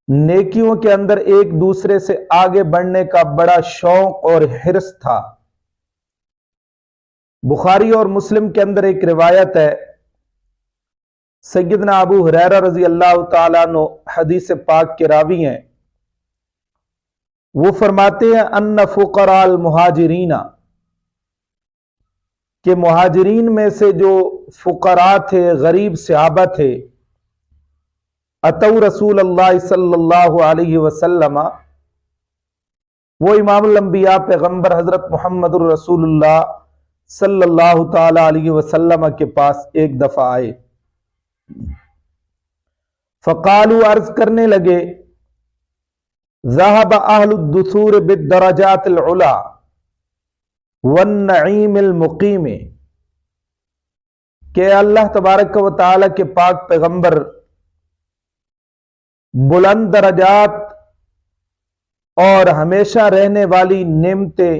نیکیوں کے اندر ایک دوسرے سے آگے بڑھنے کا بڑا شوق اور حرص تھا۔ بخاری اور مسلم کے اندر ایک روایت ہے، سیدنا ابو ہریرہ رضی اللہ تعالیٰ عنہ حدیث پاک کے راوی ہیں، وہ فرماتے ہیں ان فقراء المہاجرین، کہ مہاجرین میں سے جو فقراء تھے، غریب صحابہ تھے، اتو رسول اللہ صلی اللہ علیہ وسلم، وہ امام الانبیاء پیغمبر حضرت محمد الرسول اللہ صلی اللہ تعالی علیہ وسلم کے پاس ایک دفعہ آئے، فقالوا، عرض کرنے لگے، ذهب اہل الدثور بالدرجات العلا والنعیم المقیم، کہ اللہ تبارک و تعالی کے پاک پیغمبر بلند درجات اور ہمیشہ رہنے والی نعمتیں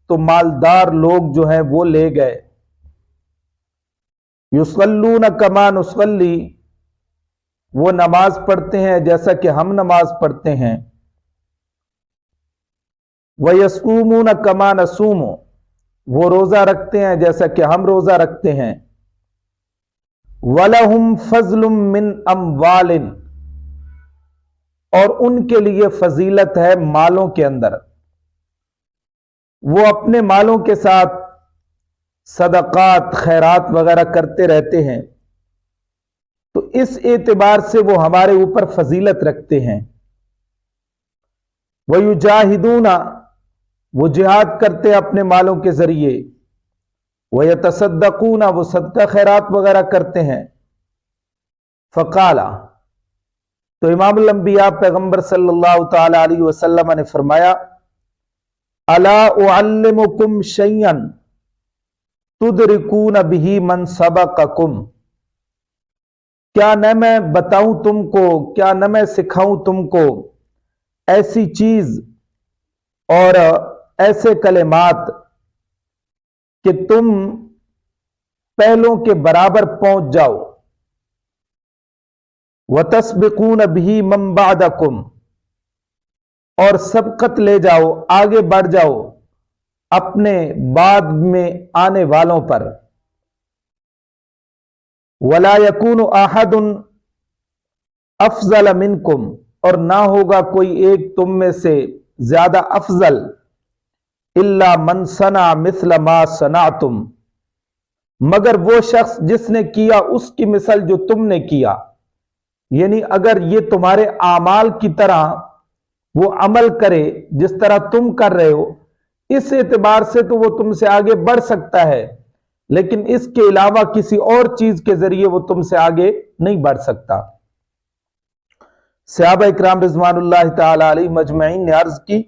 تو مالدار لوگ جو ہیں وہ لے گئے، یصلون کما نصلی، وہ نماز پڑھتے ہیں جیسا کہ ہم نماز پڑھتے ہیں، وَيَصُومُونَ كَمَا نَصُومُ، وہ روزہ رکھتے ہیں جیسا کہ ہم روزہ رکھتے ہیں، وَلَهُمْ فَضْلٌ مِّنْ أَمْوَالٍ، اور ان کے لیے فضیلت ہے مالوں کے اندر، وہ اپنے مالوں کے ساتھ صدقات خیرات وغیرہ کرتے رہتے ہیں، تو اس اعتبار سے وہ ہمارے اوپر فضیلت رکھتے ہیں، وَيُجَاهِدُونَ، وہ جہاد کرتے اپنے مالوں کے ذریعے، وَيَتَصَدَّقُونَ، وہ صدقہ خیرات وغیرہ کرتے ہیں، فقال، تو امام الانبیاء پیغمبر صلی اللہ تعالی علیہ وسلم نے فرمایا، الا اعلمکم شیئا تدرکون بہ من سبقکم، کیا نہ میں بتاؤں تم کو، کیا نہ میں سکھاؤں تم کو ایسی چیز اور ایسے کلمات کہ تم پہلوں کے برابر پہنچ جاؤ، وَتَسْبِقُونَ بِهِ مَنْ بَعْدَكُمْ، اور سبقت لے جاؤ، آگے بڑھ جاؤ اپنے بعد میں آنے والوں پر، وَلَا يَكُونُ أَحَدٌ أَفْضَلَ مِنْكُمْ، اور نہ ہوگا کوئی ایک تم میں سے زیادہ افضل، إِلَّا مَنْ صَنَعَ مِثْلَ مَا صَنَعْتُمْ، مگر وہ شخص جس نے کیا اس کی مثل جو تم نے کیا، یعنی اگر یہ تمہارے اعمال کی طرح وہ عمل کرے جس طرح تم کر رہے ہو، اس اعتبار سے تو وہ تم سے آگے بڑھ سکتا ہے، لیکن اس کے علاوہ کسی اور چیز کے ذریعے وہ تم سے آگے نہیں بڑھ سکتا۔ صحابہ اکرام رضوان اللہ تعالی علیہ مجمعین نے عرض کی،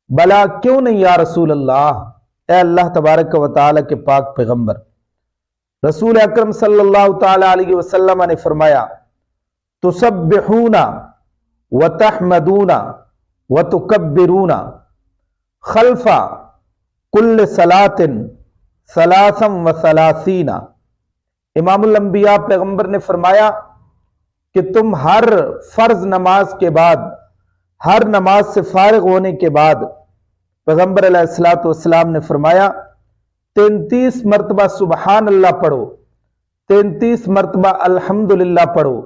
بلا کیوں نہیں یا رسول اللہ، اے اللہ تبارک و تعالی کے پاک پیغمبر۔ رسول اکرم صلی اللہ تعالی علیہ وسلم نے فرمایا، تسبحون وتحمدون وتکبرون خلف کل صلاۃ ثلاثا وثلاثین، امام الانبیاء پیغمبر نے فرمایا کہ تم ہر فرض نماز کے بعد، ہر نماز سے فارغ ہونے کے بعد، پیغمبر علیہ الصلوۃ والسلام نے فرمایا 33 مرتبہ سبحان اللہ پڑھو، 33 مرتبہ الحمدللہ پڑھو،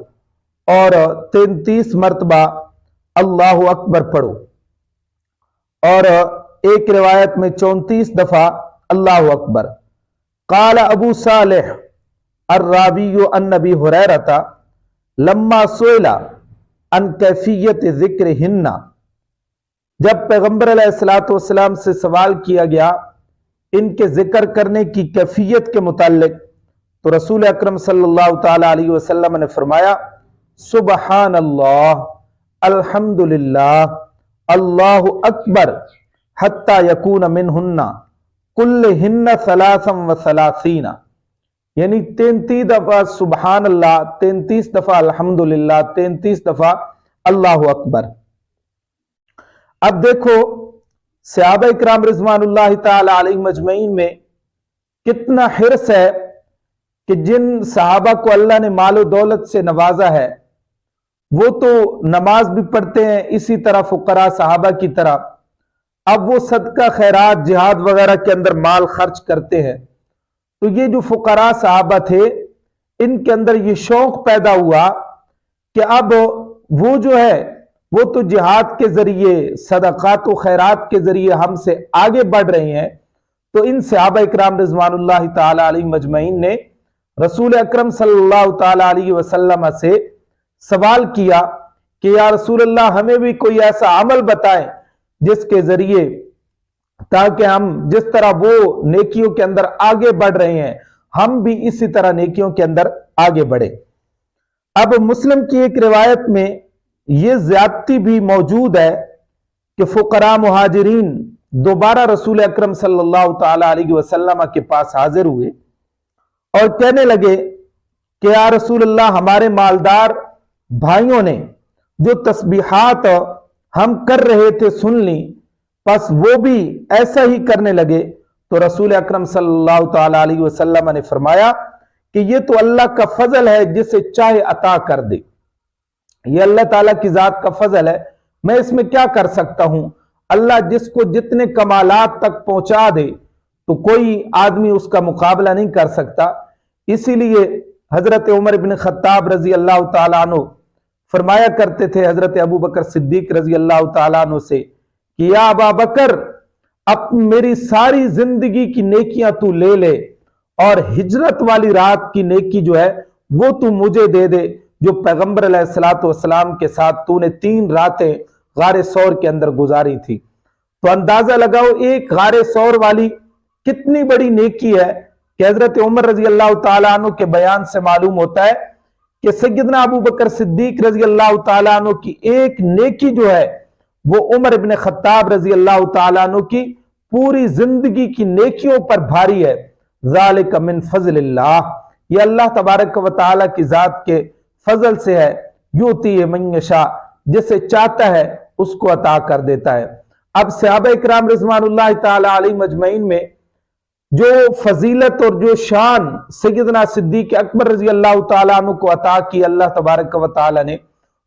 اور 33 مرتبہ اللہ اکبر پڑھو، اور ایک روایت میں 34 دفعہ اللہ اکبر۔ قال ابو صالح الراوی عن ابی ہریرہ لما سئل عن کیفیت ذکرہن، جب پیغمبر علیہ الصلوۃ والسلام سے سوال کیا گیا ان کے ذکر کرنے کی کیفیت کے متعلق، تو رسول اکرم صلی اللہ تعالی علیہ وسلم نے فرمایا، سبحان اللہ، الحمدللہ، اللہ اکبر، حتی یکون منہن کلہن ثلاثا وثلاثین، یعنی 33 دفعہ سبحان اللہ، 33 دفعہ الحمدللہ، 33 دفعہ اللہ اکبر۔ اب دیکھو صحابہ اکرام رضوان اللہ تعالی علیہ مجمعین میں کتنا حرص ہے کہ جن صحابہ کو اللہ نے مال و دولت سے نوازا ہے وہ تو نماز بھی پڑھتے ہیں اسی طرح فقراء صحابہ کی طرح، اب وہ صدقہ خیرات جہاد وغیرہ کے اندر مال خرچ کرتے ہیں۔ تو یہ جو فقراء صحابہ تھے ان کے اندر یہ شوق پیدا ہوا کہ اب وہ جو ہے وہ تو جہاد کے ذریعے صدقات و خیرات کے ذریعے ہم سے آگے بڑھ رہے ہیں، تو ان صحابہ اکرام رضوان اللہ تعالی علیہ مجمعین نے رسول اکرم صلی اللہ تعالی علیہ وسلم سے سوال کیا کہ یا رسول اللہ ہمیں بھی کوئی ایسا عمل بتائیں جس کے ذریعے تاکہ ہم جس طرح وہ نیکیوں کے اندر آگے بڑھ رہے ہیں ہم بھی اسی طرح نیکیوں کے اندر آگے بڑھے۔ اب مسلم کی ایک روایت میں یہ زیادتی بھی موجود ہے کہ فقراء مہاجرین دوبارہ رسول اکرم صلی اللہ تعالی علیہ وسلم کے پاس حاضر ہوئے اور کہنے لگے کہ یا رسول اللہ ہمارے مالدار بھائیوں نے جو تسبیحات ہم کر رہے تھے سن لی، پس وہ بھی ایسا ہی کرنے لگے۔ تو رسول اکرم صلی اللہ تعالی علیہ وسلم نے فرمایا کہ یہ تو اللہ کا فضل ہے جسے چاہے عطا کر دے، یہ اللہ تعالیٰ کی ذات کا فضل ہے، میں اس میں کیا کر سکتا ہوں؟ اللہ جس کو جتنے کمالات تک پہنچا دے تو کوئی آدمی اس کا مقابلہ نہیں کر سکتا۔ اسی لیے حضرت عمر بن خطاب رضی اللہ تعالیٰ عنہ فرمایا کرتے تھے حضرت ابو بکر صدیق رضی اللہ تعالیٰ عنہ سے کہ یا ابا بکر اب میری ساری زندگی کی نیکیاں تو لے لے اور ہجرت والی رات کی نیکی جو ہے وہ تو مجھے دے دے جو پیغمبر علیہ الصلوۃ والسلام کے ساتھ تو نے 3 راتیں غار ثور کے اندر گزاری تھی۔ تو اندازہ لگاؤ ایک غار ثور والی کتنی بڑی نیکی ہے کہ حضرت عمر رضی اللہ تعالیٰ عنہ کے بیان سے معلوم ہوتا ہے کہ سیدنا ابو بکر صدیق رضی اللہ تعالیٰ عنہ کی ایک نیکی جو ہے وہ عمر ابن خطاب رضی اللہ تعالیٰ عنہ کی پوری زندگی کی نیکیوں پر بھاری ہے۔ ذالک من فضل اللہ، یہ اللہ تبارک و تعالیٰ کی ذات کے فضل سے ہے، یؤتی من یشاء، جسے چاہتا ہے اس کو عطا کر دیتا ہے۔ اب صحابہ اکرام رضوان اللہ تعالی علیہ مجمعین میں جو فضیلت اور جو شان سیدنا صدیق اکبر رضی اللہ تعالیٰ عنہ کو عطا کی اللہ تبارک و تعالیٰ نے،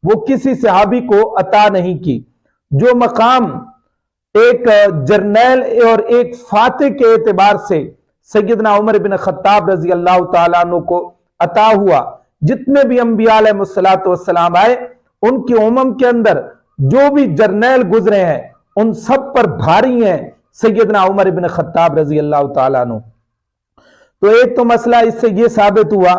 وہ کسی صحابی کو عطا نہیں کی۔ جو مقام ایک جرنیل اور ایک فاتح کے اعتبار سے سیدنا عمر بن خطاب رضی اللہ تعالیٰ عنہ کو عطا ہوا، جتنے بھی انبیاء علیہ السلام آئے ان کی امم کے اندر جو بھی جرنیل گزرے ہیں ان سب پر بھاری ہیں سیدنا عمر بن خطاب رضی اللہ تعالیٰ عنہ۔ تو ایک تو مسئلہ اس سے یہ ثابت ہوا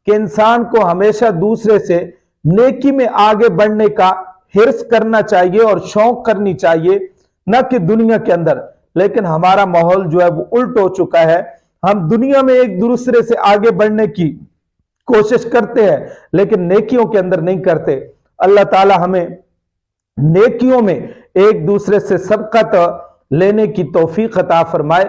کہ انسان کو ہمیشہ دوسرے سے نیکی میں آگے بڑھنے کا حرص کرنا چاہیے اور شوق کرنی چاہیے، نہ کہ دنیا کے اندر۔ لیکن ہمارا ماحول جو ہے وہ الٹ ہو چکا ہے، ہم دنیا میں ایک دوسرے سے آگے بڑھنے کی کوشش کرتے ہیں لیکن نیکیوں کے اندر نہیں کرتے۔ اللہ تعالی ہمیں نیکیوں میں ایک دوسرے سے سبقت لینے کی توفیق عطا فرمائے۔